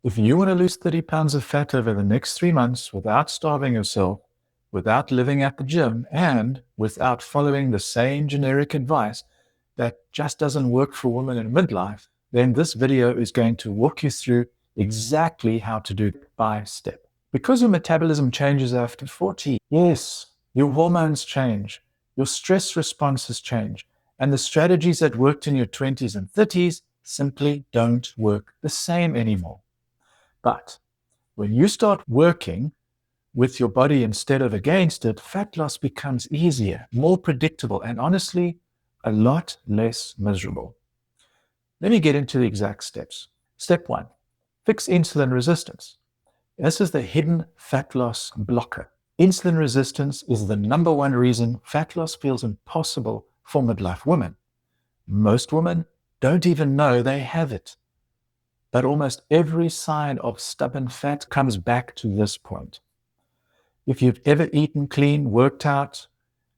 If you want to lose 30 pounds of fat over the next 3 months without starving yourself, without living at the gym, and without following the same generic advice that just doesn't work for women in midlife, then this video is going to walk you through exactly how to do it by step. Because your metabolism changes after 40, yes, your hormones change, your stress responses change, and the strategies that worked in your 20s and 30s simply don't work the same anymore. But when you start working with your body instead of against it, fat loss becomes easier, more predictable, and honestly, a lot less miserable. Let me get into the exact steps. Step 1, fix insulin resistance. This is the hidden fat loss blocker. Insulin resistance is the number one reason fat loss feels impossible for midlife women. Most women don't even know they have it. But almost every sign of stubborn fat comes back to this point. If you've ever eaten clean, worked out,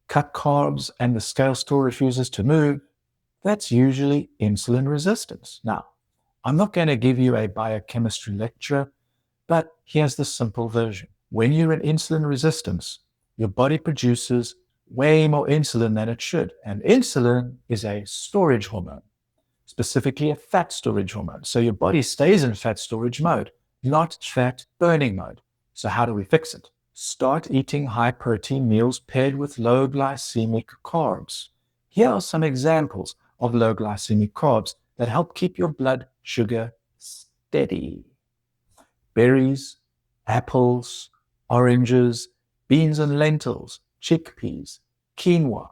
cut carbs, and the scale still refuses to move, that's usually insulin resistance. Now, I'm not going to give you a biochemistry lecture, but here's the simple version. When you're in insulin resistance, your body produces way more insulin than it should. And insulin is a storage hormone, specifically a fat storage hormone. So your body stays in fat storage mode, not fat burning mode. So how do we fix it? Start eating high protein meals paired with low glycemic carbs. Here are some examples of low glycemic carbs that help keep your blood sugar steady. Berries, apples, oranges, beans and lentils, chickpeas, quinoa,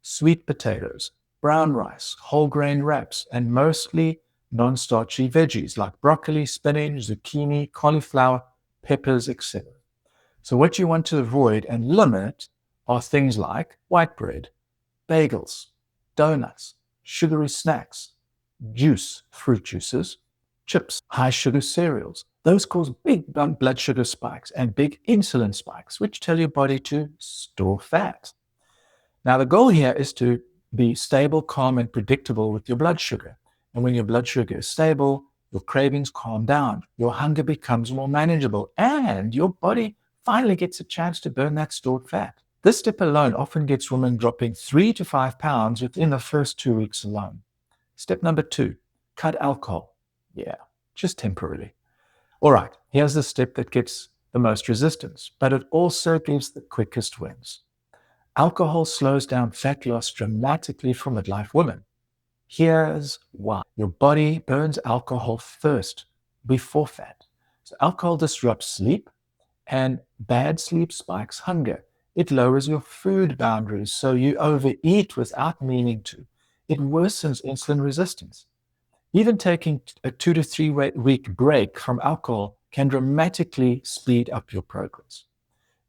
sweet potatoes, brown rice, whole grain wraps, and mostly non-starchy veggies like broccoli, spinach, zucchini, cauliflower, peppers, etc. So what you want to avoid and limit are things like white bread, bagels, donuts, sugary snacks, juice, fruit juices, chips, high sugar cereals. Those cause big blood sugar spikes and big insulin spikes, which tell your body to store fat. Now, the goal here is to be stable, calm, and predictable with your blood sugar. And when your blood sugar is stable, your cravings calm down, your hunger becomes more manageable, and your body finally gets a chance to burn that stored fat. This step alone often gets women dropping 3 to 5 pounds within the first 2 weeks alone. Step number 2, cut alcohol. Yeah, just temporarily. All right, here's the step that gets the most resistance, but it also gives the quickest wins. Alcohol slows down fat loss dramatically for midlife women. Here's why. Your body burns alcohol first before fat. So alcohol disrupts sleep, and bad sleep spikes hunger. It lowers your food boundaries, so you overeat without meaning to. It worsens insulin resistance. Even taking a 2 to 3 week break from alcohol can dramatically speed up your progress.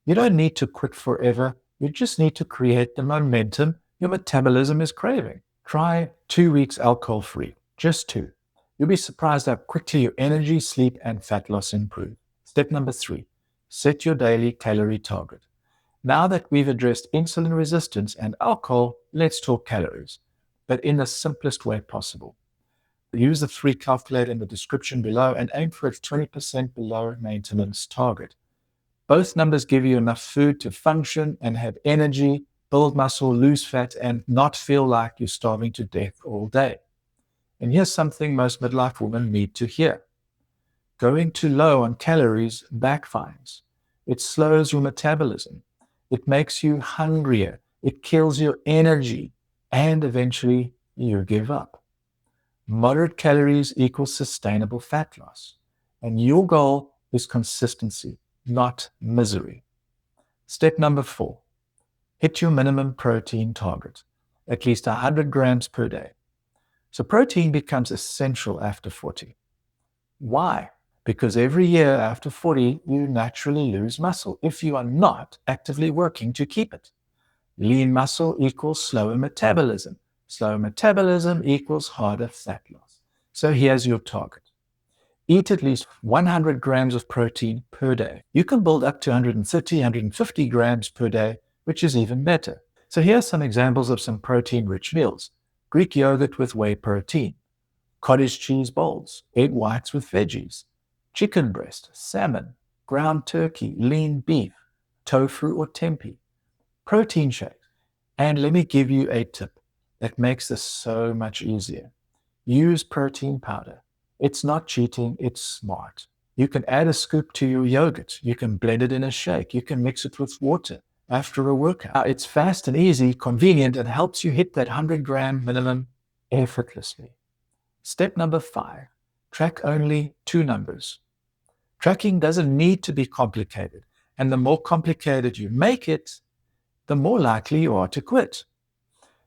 You don't need to quit forever. You just need to create the momentum your metabolism is craving. Try 2 weeks alcohol-free, just 2. You'll be surprised how quickly your energy, sleep, and fat loss improve. Step number 3, set your daily calorie target. Now that we've addressed insulin resistance and alcohol, let's talk calories, but in the simplest way possible. Use the free calculator in the description below and aim for a 20% below maintenance target. Both numbers give you enough food to function and have energy, build muscle, lose fat, and not feel like you're starving to death all day. And here's something most midlife women need to hear. Going too low on calories backfires. It slows your metabolism. It makes you hungrier. It kills your energy. And eventually, you give up. Moderate calories equals sustainable fat loss. And your goal is consistency, not misery. Step number 4, hit your minimum protein target, at least 100 grams per day. So protein becomes essential after 40. Why? Because every year after 40, you naturally lose muscle if you are not actively working to keep it. Lean muscle equals slower metabolism. Slower metabolism equals harder fat loss. So here's your target. Eat at least 100 grams of protein per day. You can build up to 130, 150 grams per day, which is even better. So here are some examples of some protein-rich meals. Greek yogurt with whey protein, cottage cheese bowls, egg whites with veggies, chicken breast, salmon, ground turkey, lean beef, tofu or tempeh, protein shakes. And let me give you a tip that makes this so much easier. Use protein powder. It's not cheating, it's smart. You can add a scoop to your yogurt. You can blend it in a shake. You can mix it with water after a workout. It's fast and easy, convenient, and helps you hit that 100-gram minimum effortlessly. Step number 5, track only 2 numbers. Tracking doesn't need to be complicated, and the more complicated you make it, the more likely you are to quit.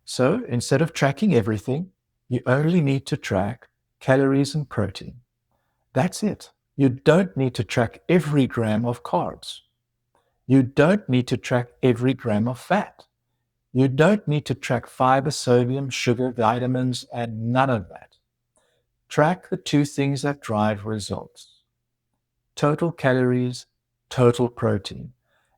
So instead of tracking everything, you only need to track calories and protein. That's it. You don't need to track every gram of carbs. You don't need to track every gram of fat. You don't need to track fiber, sodium, sugar, vitamins, and none of that. Track the 2 things that drive results: total calories, total protein.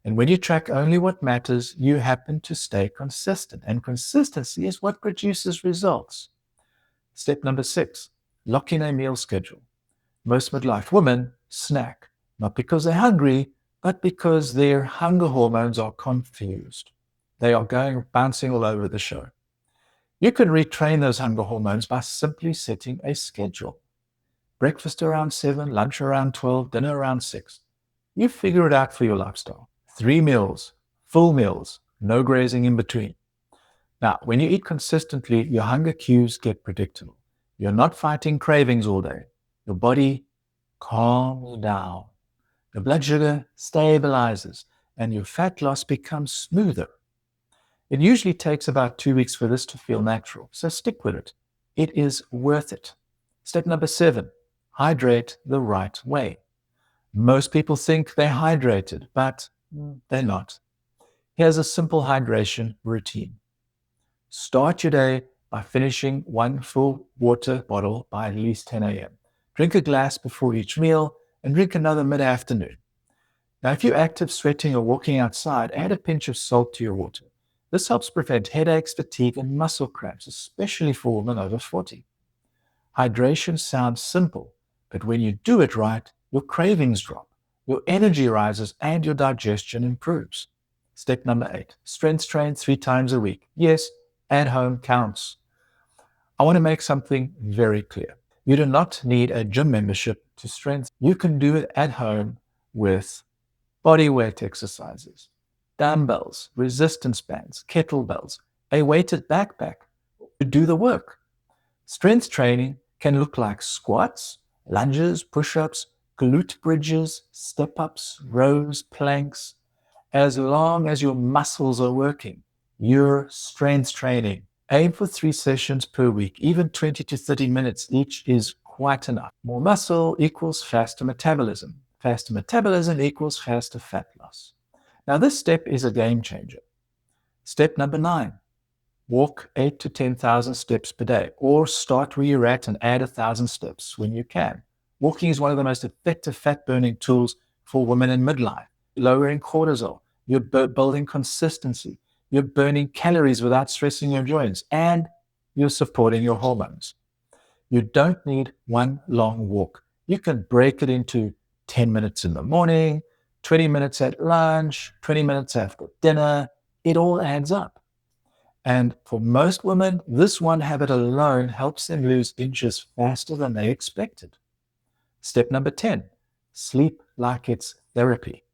And when you track only what matters, you happen to stay consistent. And consistency is what produces results. Step number 6, lock in a meal schedule. Most midlife women snack, not because they're hungry, but because their hunger hormones are confused. They are bouncing all over the show. You can retrain those hunger hormones by simply setting a schedule. Breakfast around 7, lunch around 12, dinner around 6. You figure it out for your lifestyle. 3 meals, full meals, no grazing in between. Now, when you eat consistently, your hunger cues get predictable. You're not fighting cravings all day. Your body calms down. Your blood sugar stabilizes, and your fat loss becomes smoother. It usually takes about 2 weeks for this to feel natural, so stick with it. It is worth it. Step number 7, hydrate the right way. Most people think they're hydrated, but they're not. Here's a simple hydration routine. Start your day by finishing 1 full water bottle by at least 10 a.m. Drink a glass before each meal and drink another mid-afternoon. Now, if you're active, sweating, or walking outside, add a pinch of salt to your water. This helps prevent headaches, fatigue, and muscle cramps, especially for women over 40. Hydration sounds simple, but when you do it right, your cravings drop, your energy rises, and your digestion improves. Step number 8, strength train 3 times a week. Yes, at home counts. I want to make something very clear. You do not need a gym membership to strengthen. You can do it at home with body weight exercises, dumbbells, resistance bands, kettlebells, a weighted backpack to do the work. Strength training can look like squats, lunges, push-ups, glute bridges, step-ups, rows, planks. As long as your muscles are working, you're strength training. Aim for 3 sessions per week. Even 20 to 30 minutes each is quite enough. More muscle equals faster metabolism. Faster metabolism equals faster fat loss. Now, this step is a game changer. Step number 9, walk 8 to 10,000 steps per day, or start where you're at and add 1,000 steps when you can. Walking is one of the most effective fat-burning tools for women in midlife. Lowering cortisol, you're building consistency, you're burning calories without stressing your joints, and you're supporting your hormones. You don't need one long walk. You can break it into 10 minutes in the morning, 20 minutes at lunch, 20 minutes after dinner. It all adds up. And for most women, this one habit alone helps them lose inches faster than they expected. Step number 10, sleep like it's therapy.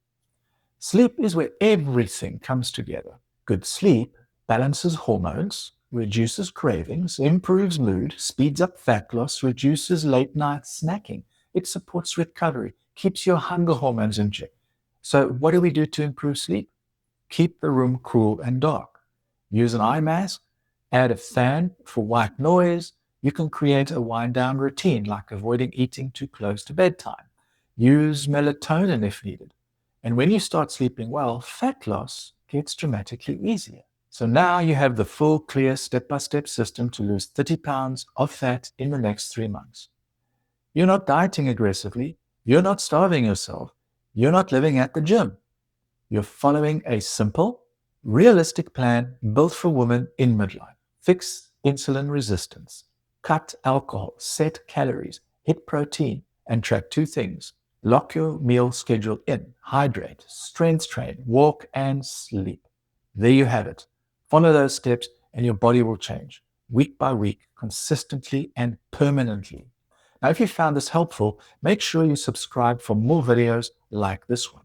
Sleep is where everything comes together. Good sleep balances hormones, reduces cravings, improves mood, speeds up fat loss, reduces late night snacking. It supports recovery, keeps your hunger hormones in check. So what do we do to improve sleep? Keep the room cool and dark. Use an eye mask, add a fan for white noise. You can create a wind-down routine, like avoiding eating too close to bedtime. Use melatonin if needed. And when you start sleeping well, fat loss gets dramatically easier. So now you have the full, clear, step-by-step system to lose 30 pounds of fat in the next 3 months. You're not dieting aggressively. You're not starving yourself. You're not living at the gym. You're following a simple, realistic plan built for women in midlife. Fix insulin resistance, cut alcohol, set calories, hit protein, and track 2 things: Lock your meal schedule in, hydrate, strength train, walk, and sleep. There you have it. Follow those steps and your body will change week by week, consistently and permanently. Now, if you found this helpful, make sure you subscribe for more videos like this one.